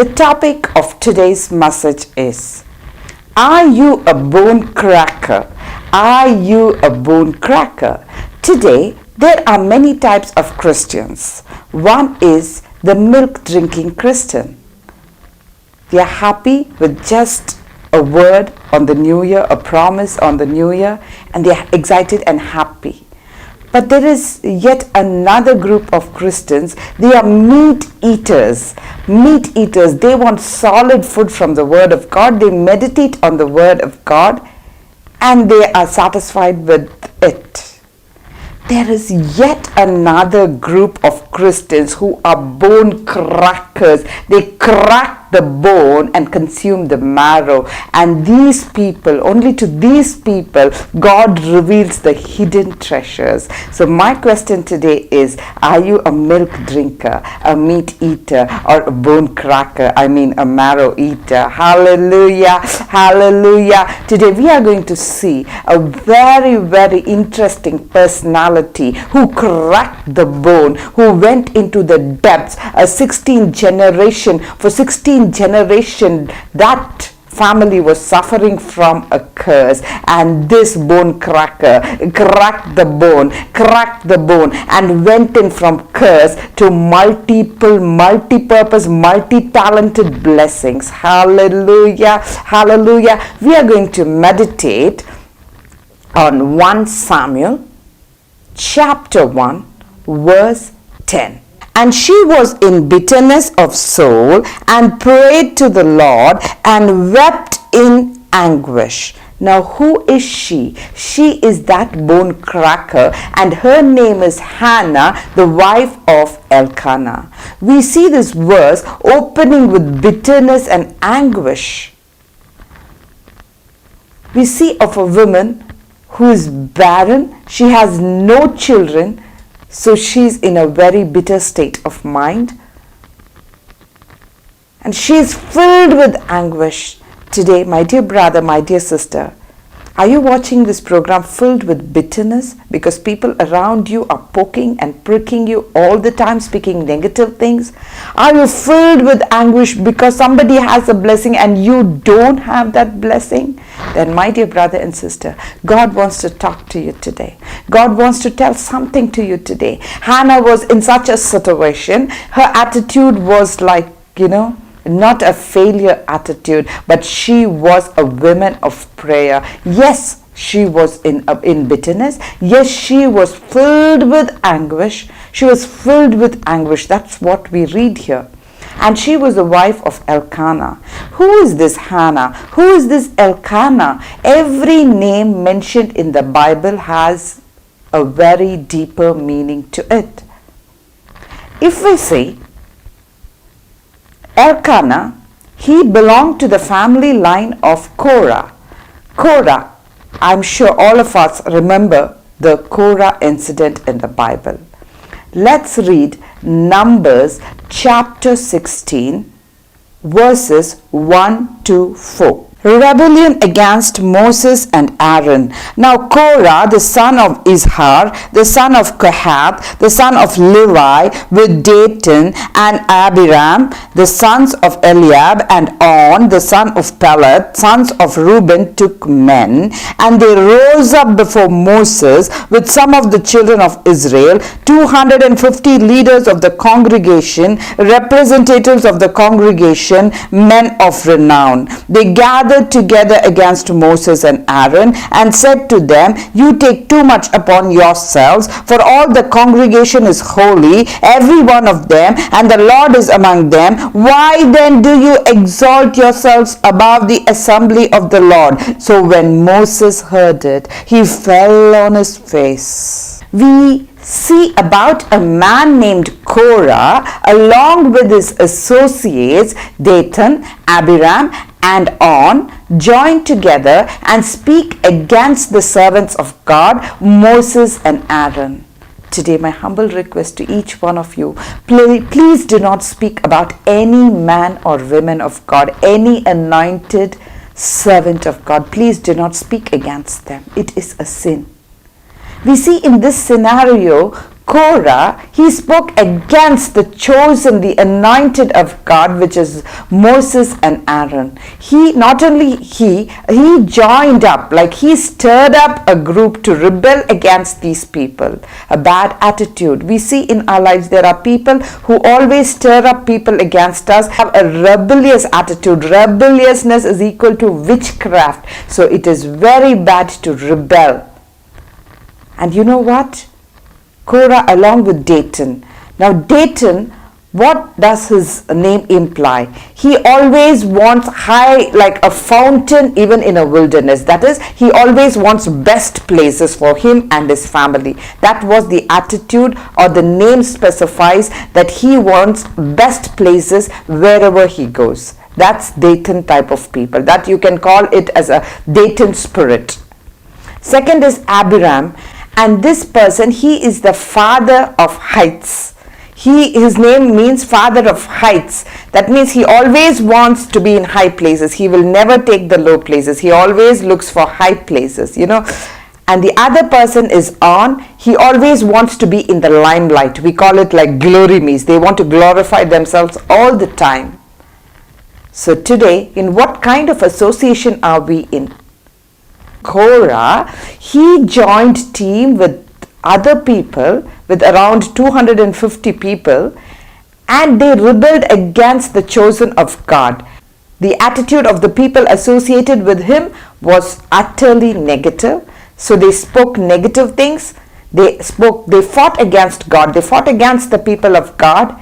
The topic of today's message is, are you a bone cracker? Are you a bone cracker? Today, there are many types of Christians. One is the milk drinking Christian. They are happy with just a word on the new year, a promise on the new year, and they are excited and happy. But there is yet another group of Christians. They are meat eaters. Meat eaters. They want solid food from the Word of God. They meditate on the Word of God and they are satisfied with it. There is yet another group of Christians who are bone crackers. They crack the bone and consume the marrow. And these people, only to these people, God reveals the hidden treasures. So my question today is, are you a milk drinker, a meat eater, or a bone cracker? I mean a marrow eater. Hallelujah, hallelujah. Today we are going to see a very, very interesting personality who cracked the bone, who went into the depths. A 16th generation, for 16 generation, that family was suffering from a curse, and this bone cracker cracked the bone and went in from curse to multiple, multi-purpose, multi-talented blessings. Hallelujah, hallelujah. We are going to meditate on 1 Samuel chapter 1 verse 10. And she was in bitterness of soul and prayed to the Lord and wept in anguish. Now who is she? She is that bone cracker, and her name is Hannah, the wife of Elkanah. We see this verse opening with bitterness and anguish. We see of a woman who is barren. She has no children. So she's in a very bitter state of mind. And she's filled with anguish. Today, my dear brother, my dear sister, are you watching this program filled with bitterness because people around you are poking and pricking you all the time, speaking negative things? Are you filled with anguish because somebody has a blessing and you don't have that blessing? Then, my dear brother and sister, God wants to talk to you today. God wants to tell something to you today. Hannah was in such a situation. Her attitude was like, not a failure attitude, but she was a woman of prayer. Yes, she was in bitterness. Yes, she was filled with anguish. She was filled with anguish. That's what we read here. And she was the wife of Elkanah. Who is this Hannah? Who is this Elkanah? Every name mentioned in the Bible has a very deeper meaning to it. If we say Elkanah, he belonged to the family line of Korah. Korah, I'm sure all of us remember the Korah incident in the Bible. Let's read Numbers chapter 16 verses 1 to 4. Rebellion against Moses and Aaron. Now Korah, the son of Izhar, the son of Kohath, the son of Levi, with Dathan and Abiram, the sons of Eliab, and On, the son of Pelet, sons of Reuben, took men, and they rose up before Moses with some of the children of Israel, 250 leaders of the congregation, representatives of the congregation, men of renown. They gathered together against Moses and Aaron and said to them, you take too much upon yourselves, for all the congregation is holy, every one of them, and the Lord is among them. Why then do you exalt yourselves above the assembly of the Lord? So when Moses heard it, he fell on his face. We see about a man named Korah along with his associates Dathan, Abiram, and On join together and speak against the servants of God, Moses and Aaron. Today, my humble request to each one of you, please do not speak about any man or woman of God, any anointed servant of God. Please do not speak against them. It is a sin. We see in this scenario, Korah, he spoke against the chosen, the anointed of God, which is Moses and Aaron. He joined up, like he stirred up a group to rebel against these people. A bad attitude. We see in our lives there are people who always stir up people against us, have a rebellious attitude. Rebelliousness is equal to witchcraft. So it is very bad to rebel. And you know what? Korah along with Dathan. Now Dathan, what does his name imply? He always wants high, like a fountain even in a wilderness. That is, he always wants best places for him and his family. That was the attitude, or the name specifies that he wants best places wherever he goes. That's Dathan type of people. That you can call it as a Dathan spirit. Second is Abiram. And this person, he is the father of heights. His name means father of heights. That means he always wants to be in high places. He will never take the low places. He always looks for high places, And the other person is On. He always wants to be in the limelight. We call it like glory me's. They want to glorify themselves all the time. So today, in what kind of association are we in? Korah, he joined team with other people, with around 250 people, and they rebelled against the chosen of God. The attitude of the people associated with him was utterly negative. So they spoke negative things. They fought against God. They fought against the people of God.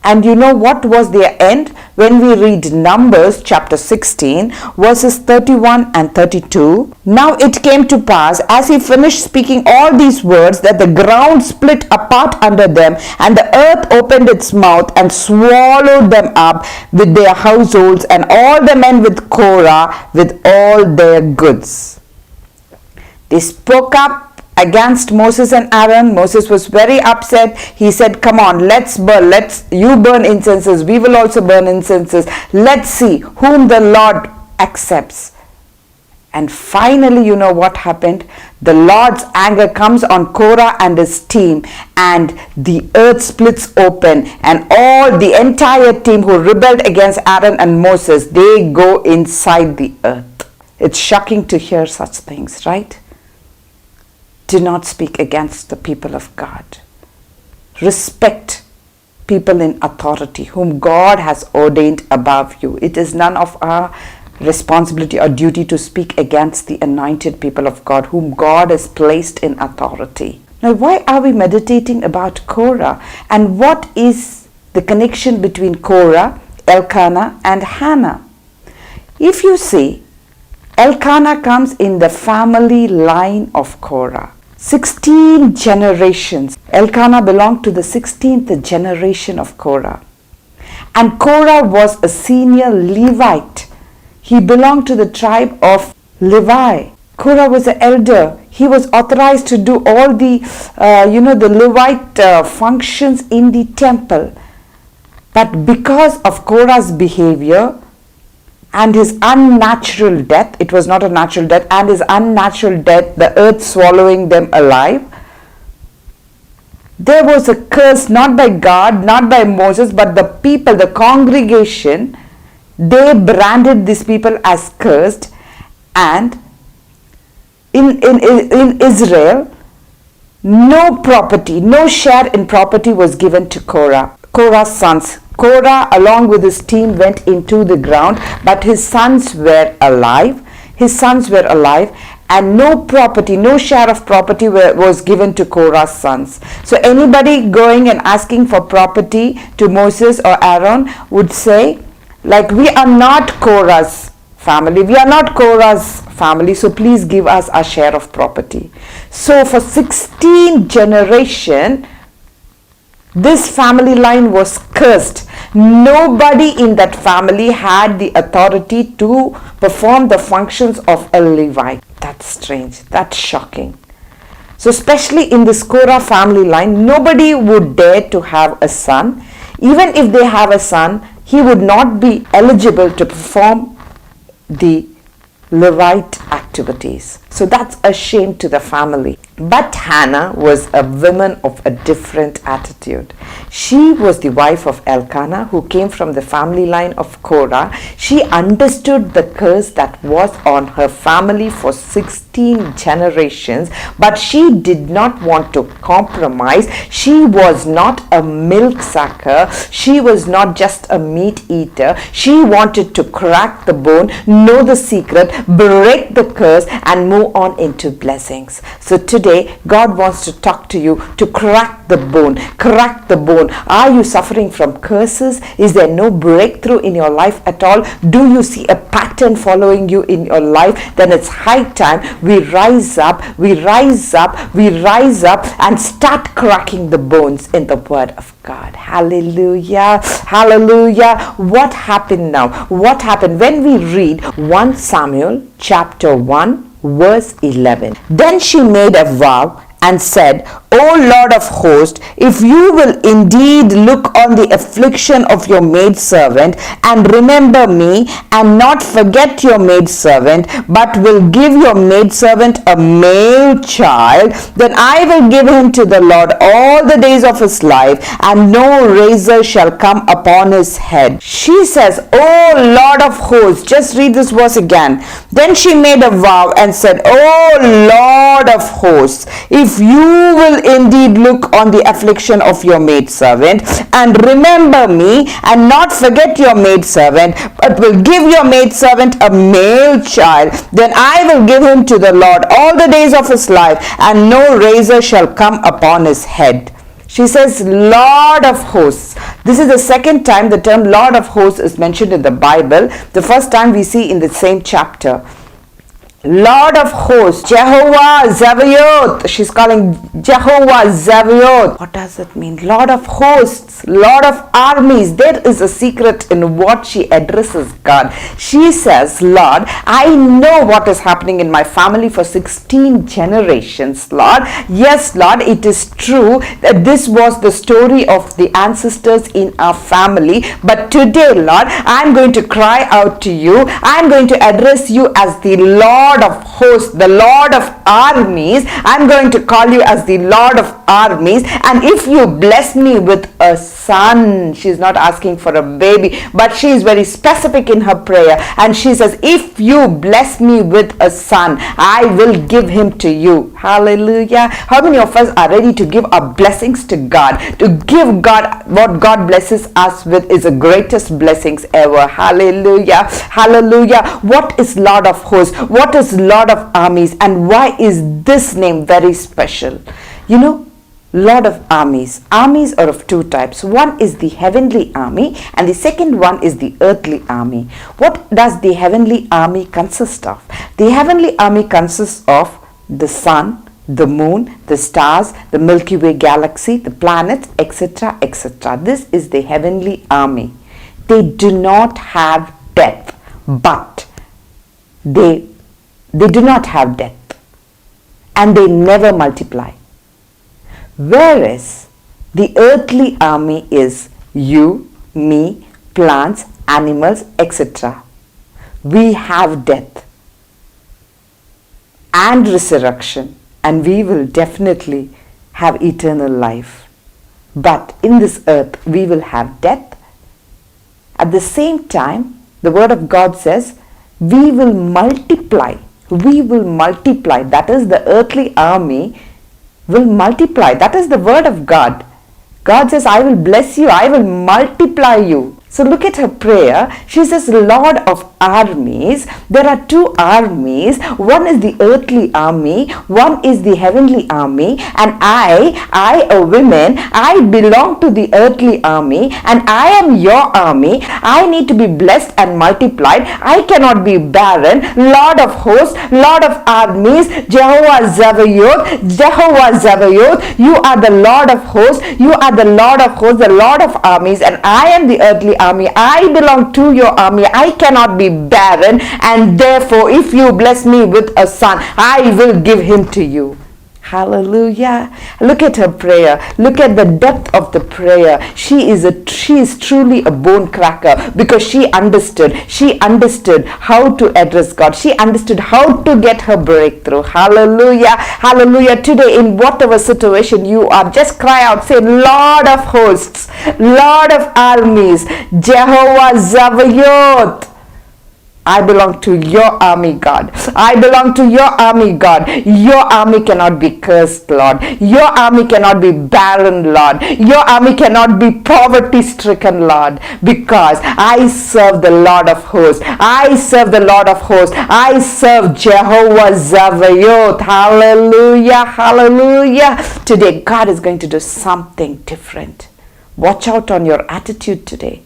And you know what was their end? When we read Numbers chapter 16, verses 31 and 32. Now it came to pass, as he finished speaking all these words, that the ground split apart under them, and the earth opened its mouth and swallowed them up with their households, and all the men with Korah with all their goods. They spoke up against Moses and Aaron. Moses was very upset. He said, come on, let's burn. You burn incenses. We will also burn incenses. Let's see whom the Lord accepts. And finally, you know what happened? The Lord's anger comes on Korah and his team, and the earth splits open, and all the entire team who rebelled against Aaron and Moses, they go inside the earth. It's shocking to hear such things, right? Do not speak against the people of God. Respect people in authority whom God has ordained above you. It is none of our responsibility or duty to speak against the anointed people of God whom God has placed in authority. Now, why are we meditating about Korah? And what is the connection between Korah, Elkanah, and Hannah? If you see, Elkanah comes in the family line of Korah. 16 generations. Elkanah belonged to the 16th generation of Korah. And Korah was a senior Levite. He belonged to the tribe of Levi. Korah was an elder. He was authorized to do all the, the Levite functions in the temple. But because of Korah's behavior, and his unnatural death, it was not a natural death, and his unnatural death, the earth swallowing them alive, there was a curse not by God, not by Moses, but the people, the congregation, they branded these people as cursed. And in Israel, no property, no share in property was given to Korah's sons. Korah, along with his team, went into the ground, but his sons were alive. And no property, no share of property was given to Korah's sons. So anybody going and asking for property to Moses or Aaron would say, like, we are not Korah's family. We are not Korah's family, so please give us our share of property. So for 16 generations, this family line was cursed. Nobody in that family had the authority to perform the functions of a Levite. That's strange. That's shocking. So especially in this Korah family line, nobody would dare to have a son. Even if they have a son, he would not be eligible to perform the Levite activities. So that's a shame to the family. But Hannah was a woman of a different attitude. She was the wife of Elkanah, who came from the family line of Korah. She understood the curse that was on her family for 16 generations, but she did not want to compromise. She was not a milk sucker. She was not just a meat eater. She wanted to crack the bone, know the secret, break the curse, and move on into blessings. So today, God wants to talk to you to crack the bone. Crack the bone. Are you suffering from curses? Is there no breakthrough in your life at all? Do you see a pattern following you in your life? Then it's high time we rise up, and start cracking the bones in the Word of God. Hallelujah. Hallelujah. What happened now? What happened when we read 1 Samuel chapter 1 verse 11? Then she made a vow and said, O Lord of hosts, if you will indeed look on the affliction of your maidservant and remember me and not forget your maidservant, but will give your maidservant a male child, then I will give him to the Lord all the days of his life, and no razor shall come upon his head. She says, O Lord of hosts, just read this verse again. Then she made a vow and said, O Lord of hosts, if you will indeed look on the affliction of your maidservant and remember me and not forget your maidservant, but will give your maidservant a male child, then I will give him to the Lord all the days of his life, and no razor shall come upon his head. She says, Lord of hosts. This is the second time the term Lord of hosts is mentioned in the Bible. The first time we see in the same chapter. Lord of hosts, Jehovah Zebaoth. She's calling Jehovah Zebaoth. What does it mean? Lord of hosts, Lord of armies. There is a secret in what she addresses God. She says, Lord, I know what is happening in my family for 16 generations, Lord. Yes, Lord, it is true that this was the story of the ancestors in our family. But today, Lord, I'm going to cry out to you. I'm going to address you as the Lord of hosts, the Lord of armies. I'm going to call you as the Lord of armies. And if you bless me with a son, she's not asking for a baby, but she is very specific in her prayer, and she says, if you bless me with a son, I will give him to you. Hallelujah. How many of us are ready to give our blessings to God? To give God what God blesses us with is the greatest blessings ever. Hallelujah. Hallelujah. What is Lord of hosts? What is Lord of armies? And why is this name very special? You know, Lord of armies. Armies are of two types. One is the heavenly army and the second one is the earthly army. What does the heavenly army consist of? The heavenly army consists of the sun, the moon, the stars, the Milky Way galaxy, the planets, etc., etc. This is the heavenly army. They do not have death, but they do not have death, and they never multiply. Whereas the earthly army is you, me, plants, animals, etc. We have death and resurrection, and we will definitely have eternal life. But in this earth, we will have death. At the same time, the Word of God says, we will multiply. We will multiply. That is, the earthly army will multiply. That is the Word of God. God says, I will bless you. I will multiply you. So look at her prayer. She says, Lord of armies. There are two armies. One is the earthly army. One is the heavenly army. And I, a woman, I belong to the earthly army. And I am your army. I need to be blessed and multiplied. I cannot be barren. Lord of hosts, Lord of armies, Jehovah Zebaoth, Jehovah Zebaoth. You are the Lord of hosts. You are the Lord of hosts, the Lord of armies. And I am the earthly army. I belong to your army. I cannot be barren, and therefore if you bless me with a son, I will give him to you. Hallelujah. Look at her prayer. Look at the depth of the prayer. She is truly a bone cracker because she understood how to address God. She understood how to get her breakthrough. Hallelujah. Hallelujah. Today, in whatever situation you are, just cry out, say, Lord of hosts, Lord of armies, Jehovah Zavayoth, I belong to your army, God. I belong to your army, God. Your army cannot be cursed, Lord. Your army cannot be barren, Lord. Your army cannot be poverty-stricken, Lord. Because I serve the Lord of hosts. I serve the Lord of hosts. I serve Jehovah Zavayoth. Hallelujah. Hallelujah. Today, God is going to do something different. Watch out on your attitude today.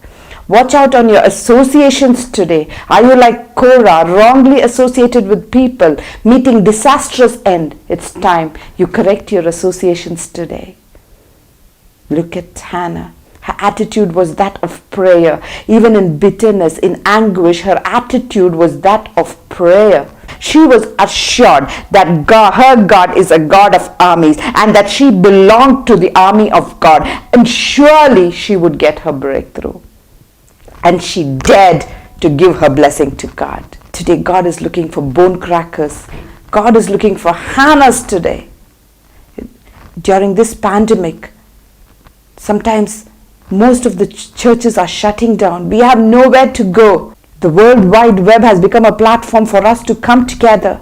Watch out on your associations today. Are you like Korah, wrongly associated with people, meeting disastrous end? It's time you correct your associations today. Look at Hannah. Her attitude was that of prayer. Even in bitterness, in anguish, her attitude was that of prayer. She was assured that God, her God is a God of armies and that she belonged to the army of God, and surely she would get her breakthrough. And she dared to give her blessing to God. Today, God is looking for bone crackers. God is looking for Hannahs today. During this pandemic, sometimes most of the churches are shutting down. We have nowhere to go. The World Wide Web has become a platform for us to come together.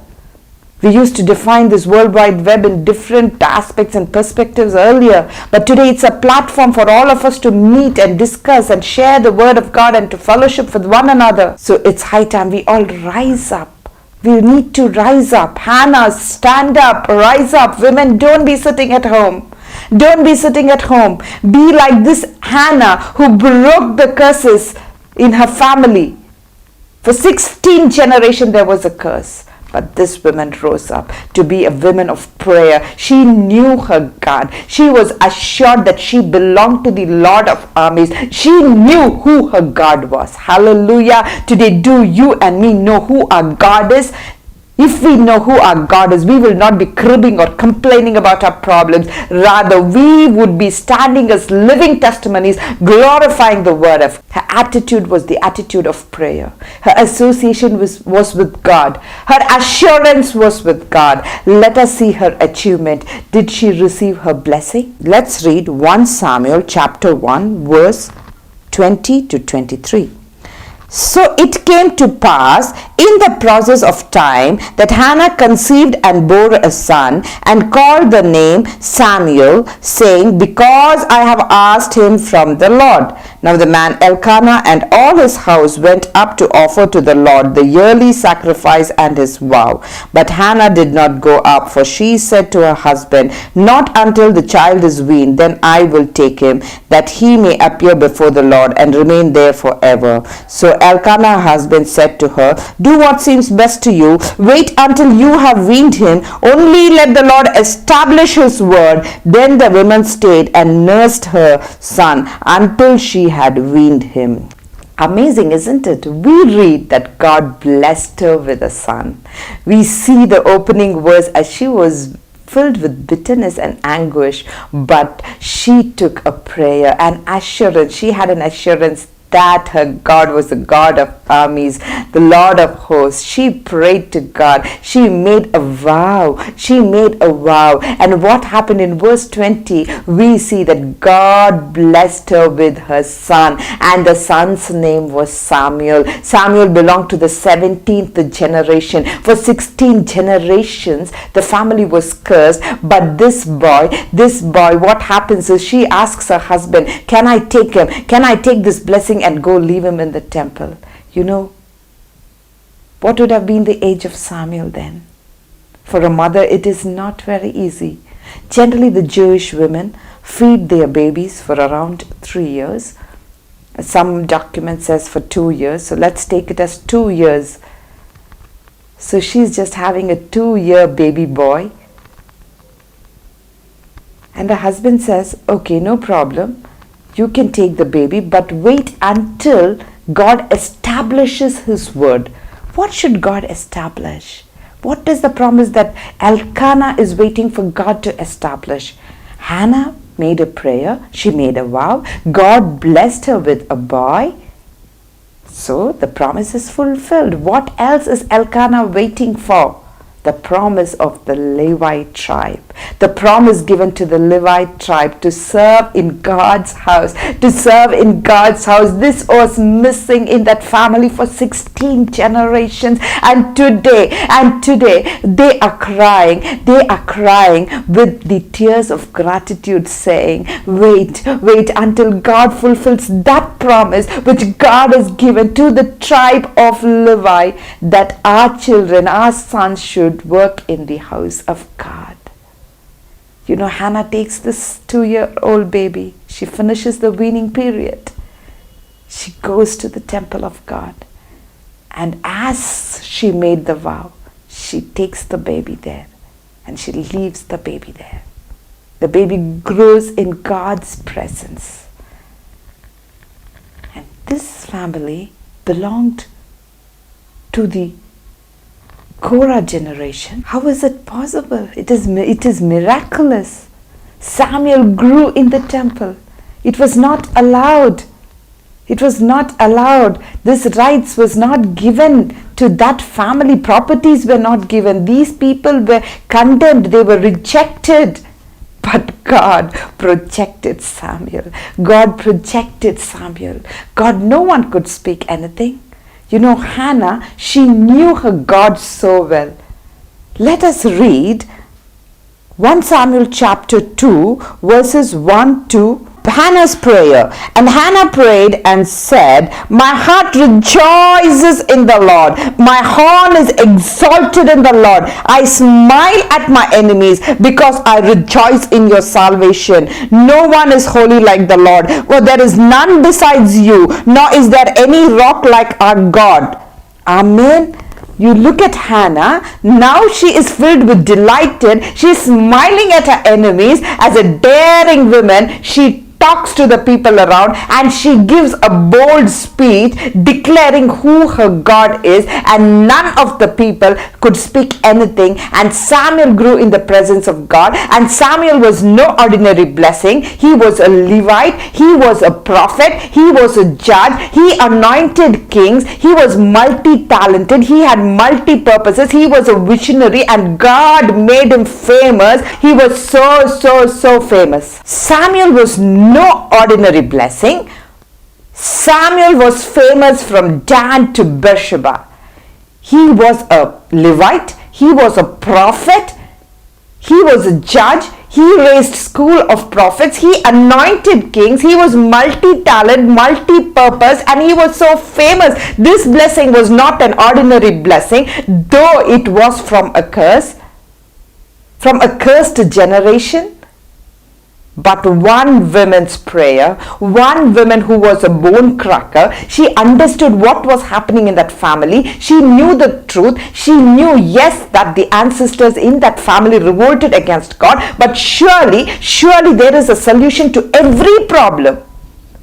We used to define this World Wide Web in different aspects and perspectives earlier, but today it's a platform for all of us to meet and discuss and share the Word of God and to fellowship with one another. So it's high time we all rise up. We need to rise up. Hannah, stand up, rise up. Women, don't be sitting at home. Don't be sitting at home. Be like this Hannah who broke the curses in her family. For 16 generations there was a curse. But this woman rose up to be a woman of prayer. She knew her God. She was assured that she belonged to the Lord of armies. She knew who her God was. Hallelujah. Today, do you and me know who our God is? If we know who our God is, we will not be cribbing or complaining about our problems. Rather, we would be standing as living testimonies, glorifying the word of. Her attitude was the attitude of prayer. Her association was with God. Her assurance was with God. Let us see her achievement. Did she receive her blessing? Let's read 1 Samuel chapter 1 verse 20 to 23. So it came to pass in the process of time that Hannah conceived and bore a son and called the name Samuel, saying, Because I have asked him from the Lord. Now the man Elkanah and all his house went up to offer to the Lord the yearly sacrifice and his vow. But Hannah did not go up, for she said to her husband, Not until the child is weaned, then I will take him, that he may appear before the Lord and remain there forever. So Elkanah, her husband, said to her, Do what seems best to you. Wait until you have weaned him. Only let the Lord establish his word. Then the woman stayed and nursed her son until she had weaned him. Amazing, isn't it? We read that God blessed her with a son. We see the opening verse as she was filled with bitterness and anguish, but she took a prayer, an assurance. She had an assurance that her God was the God of armies, the Lord of hosts. She prayed to God. She made a vow. She made a vow. And what happened in verse 20? We see that God blessed her with her son, and the son's name was Samuel. Samuel belonged to the 17th generation. For 16 generations, the family was cursed. But this boy, what happens is she asks her husband, Can I take him? Can I take this blessing and go leave him in the temple? You know, what would have been the age of Samuel then? For a mother, it is not very easy. Generally, the Jewish women feed their babies for around 3 years. Some document says for 2 years. So let's take it as 2 years. So she's just having a 2-year baby boy. And the husband says, okay, no problem. You can take the baby, but wait until God establishes his word. What should God establish? What is the promise that Elkanah is waiting for God to establish? Hannah made a prayer. She made a vow. God blessed her with a boy. So the promise is fulfilled. What else is Elkanah waiting for? The promise of the Levite tribe. The promise given to the Levite tribe to serve in God's house. To serve in God's house. This was missing in that family for 16 generations. And today, they are crying. They are crying with the tears of gratitude, saying, wait until God fulfills that promise which God has given to the tribe of Levi, that our children, our sons should work in the house of God. You know, Hannah takes this 2-year-old baby. She finishes the weaning period. She goes to the temple of God. And as she made the vow, she takes the baby there and she leaves the baby there. The baby grows in God's presence. And this family belonged to the Korah generation. How is it possible? It is miraculous. Samuel grew in the temple. It was not allowed. It was not allowed. This rights was not given to that family. Properties were not given. These people were condemned. They were rejected. But God protected Samuel. God protected Samuel. God, no one could speak anything. You know, Hannah, she knew her God so well. Let us read 1 Samuel chapter 2 verses 1 to Hannah's prayer. And Hannah prayed and said, my heart rejoices in the Lord. My horn is exalted in the Lord. I smile at my enemies because I rejoice in your salvation. No one is holy like the Lord, for there is none besides you, nor is there any rock like our God. Amen. You look at Hannah, now she is filled with delighted. She is smiling at her enemies. As a daring woman, she talks to the people around and she gives a bold speech declaring who her God is, and none of the people could speak anything. And Samuel grew in the presence of God, and Samuel was no ordinary blessing. He was a Levite, he was a prophet, he was a judge, he anointed kings, he was multi-talented, he had multi-purposes, he was a visionary, and God made him famous. He was so famous. Samuel was no ordinary blessing. Samuel was famous from Dan to Beersheba. He was a Levite, he was a prophet, he was a judge, he raised school of prophets, he anointed kings, he was multi-talent, multi-purpose, and he was so famous. This blessing was not an ordinary blessing, though it was from a cursed generation. But one woman's prayer, one woman who was a bone cracker, she understood what was happening in that family. She knew the truth. She knew, yes, that the ancestors in that family revolted against God. But surely there is a solution to every problem.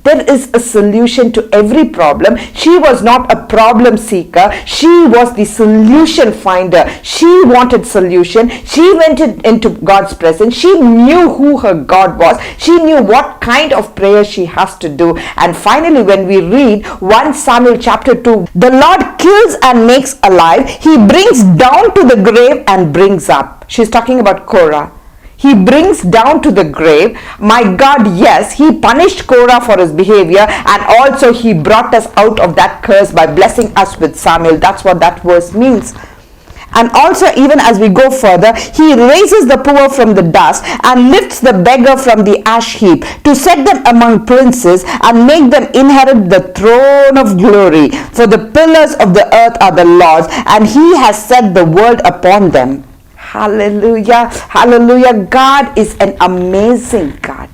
There is a solution to every problem. She was not a problem seeker. She was the solution finder. She wanted solution. She went into God's presence. She knew who her God was. She knew what kind of prayer she has to do. And finally, when we read 1 Samuel chapter 2, the Lord kills and makes alive. He brings down to the grave and brings up. She's talking about Korah. He brings down to the grave. My God, yes, he punished Korah for his behavior, and also he brought us out of that curse by blessing us with Samuel. That's what that verse means. And also, even as we go further, he raises the poor from the dust and lifts the beggar from the ash heap to set them among princes and make them inherit the throne of glory. For the pillars of the earth are the Lord's, and he has set the world upon them. Hallelujah, hallelujah. God is an amazing God.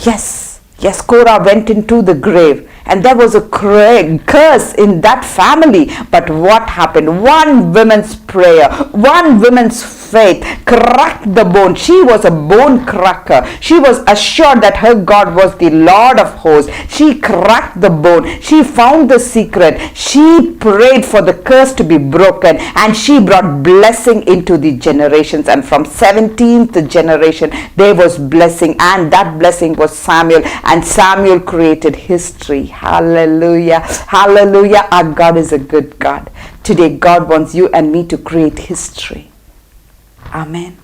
Yes, Korah went into the grave and there was a curse in that family. But what happened? One woman's prayer, one woman's faith cracked the bone. She was a bone cracker. She was assured that her God was the Lord of hosts. She cracked the bone. She found the secret. She prayed for the curse to be broken, and she brought blessing into the generations. And from 17th generation there was blessing, and that blessing was Samuel, and Samuel created history. Hallelujah. Hallelujah. Our God is a good God. Today God wants you and me to create history. Amen.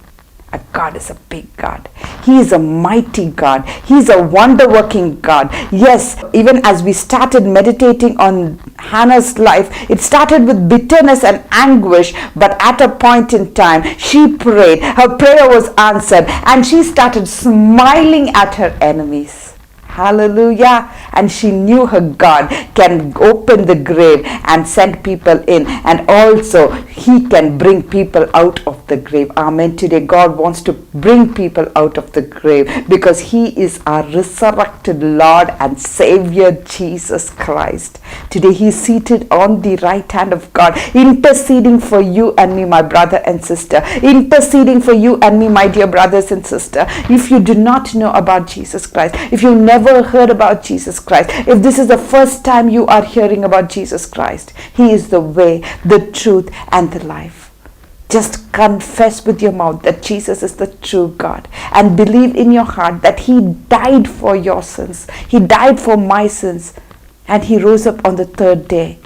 Our God is a big God. He is a mighty God. He is a wonder-working God. Yes, even as we started meditating on Hannah's life, it started with bitterness and anguish, but at a point in time, she prayed. Her prayer was answered, and she started smiling at her enemies. Hallelujah. And she knew her God can open the grave and send people in, and also he can bring people out of the grave. Amen. Today God wants to bring people out of the grave because he is our resurrected Lord and Savior, Jesus Christ. Today he is seated on the right hand of God, interceding for you and me, my brother and sister, interceding for you and me, my dear brothers and sisters. If you do not know about Jesus Christ, if you never heard about Jesus Christ, if this is the first time you are hearing about Jesus Christ, he is the way, the truth, and the life. Just confess with your mouth that Jesus is the true God, and believe in your heart that he died for your sins. He died for my sins, and he rose up on the third day.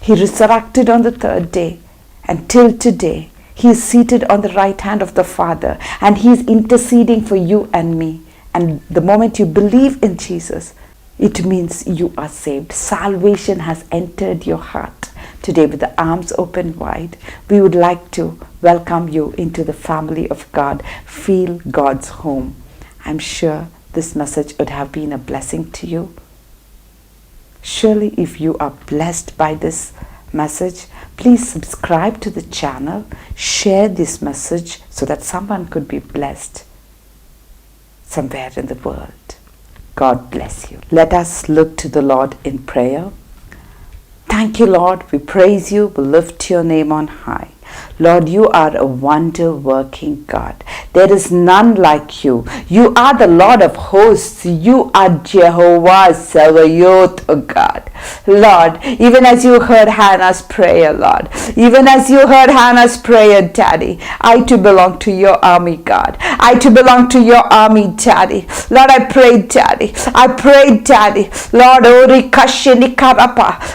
He resurrected on the third day, and till today he is seated on the right hand of the Father, and he is interceding for you and me. And the moment you believe in Jesus, it means you are saved. Salvation has entered your heart. Today, with the arms open wide, we would like to welcome you into the family of God. Feel God's home. I'm sure this message would have been a blessing to you. Surely, if you are blessed by this message, please subscribe to the channel, share this message so that someone could be blessed somewhere in the world. God bless you. Let us look to the Lord in prayer. Thank you, Lord. We praise you. We lift your name on high. Lord, you are a wonder-working God. There is none like you. You are the Lord of hosts. You are Jehovah Sabaoth, O God. Lord, even as you heard Hannah's prayer, Lord, even as you heard Hannah's prayer, Daddy, I too belong to your army, God. I too belong to your army, Daddy. Lord, I pray, Daddy. I pray, Daddy. Lord,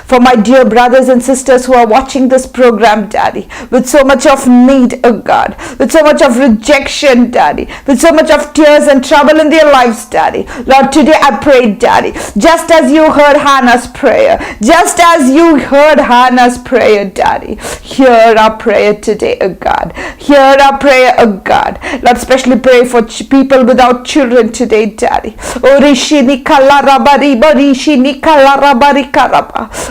for my dear brothers and sisters who are watching this program, Daddy, with so much of need, oh God, with so much of rejection, Daddy, with so much of tears and trouble in their lives, Daddy. Lord, today I pray, Daddy, just as you heard Hannah's prayer, just as you heard Hannah's prayer, Daddy, hear our prayer today, oh God. Hear our prayer, oh God. Lord, especially pray for people without children today, Daddy.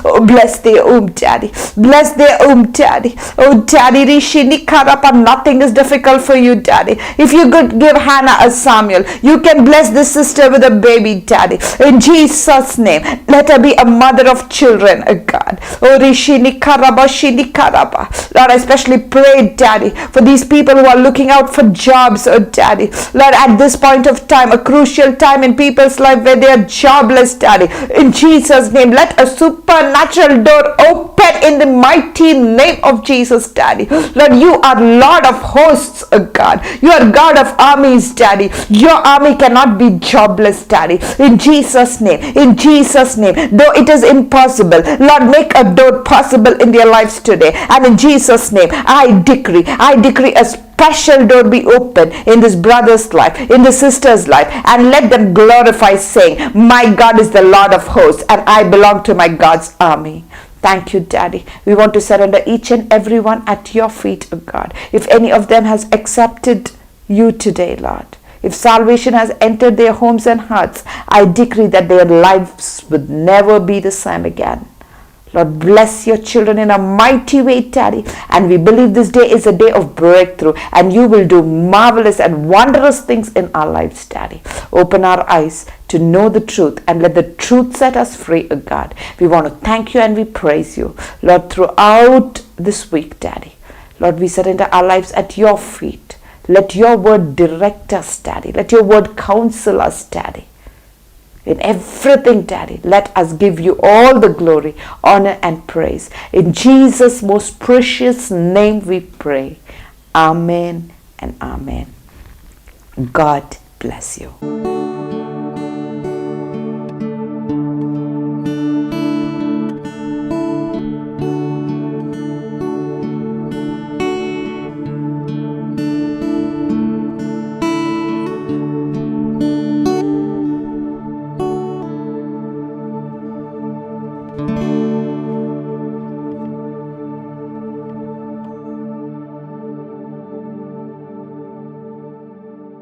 Oh, bless their womb, Daddy. Bless their womb, Daddy. Oh, Daddy, nothing is difficult for you, Daddy. If you could give Hannah a Samuel, you can bless this sister with a baby, Daddy. In Jesus' name, let her be a mother of children, oh God. Oh, Lord, I especially pray, Daddy, for these people who are looking out for jobs, oh Daddy. Lord, at this point of time, a crucial time in people's life where they are jobless, Daddy. In Jesus' name, let a supernatural door open in the mighty name of Jesus, Daddy. Lord, you are Lord of hosts, oh God. You are God of armies, Daddy. Your army cannot be jobless, Daddy. In Jesus' name, though it is impossible, Lord, make a door possible in their lives today. And in Jesus' name, I decree a special door be open in this brother's life, in the sister's life, and let them glorify, saying, my God is the Lord of hosts, and I belong to my God's army. Thank you, Daddy. We want to surrender each and every one at your feet, oh God. If any of them has accepted you today, Lord, if salvation has entered their homes and hearts, I decree that their lives would never be the same again. Lord, bless your children in a mighty way, Daddy. And we believe this day is a day of breakthrough, and you will do marvelous and wondrous things in our lives, Daddy. Open our eyes to know the truth, and let the truth set us free, oh God. We want to thank you and we praise you, Lord, throughout this week, Daddy. Lord, we surrender our lives at your feet. Let your word direct us, Daddy. Let your word counsel us, Daddy. In everything, Daddy, let us give you all the glory, honor, and praise. In Jesus' most precious name we pray. Amen and amen. God bless you.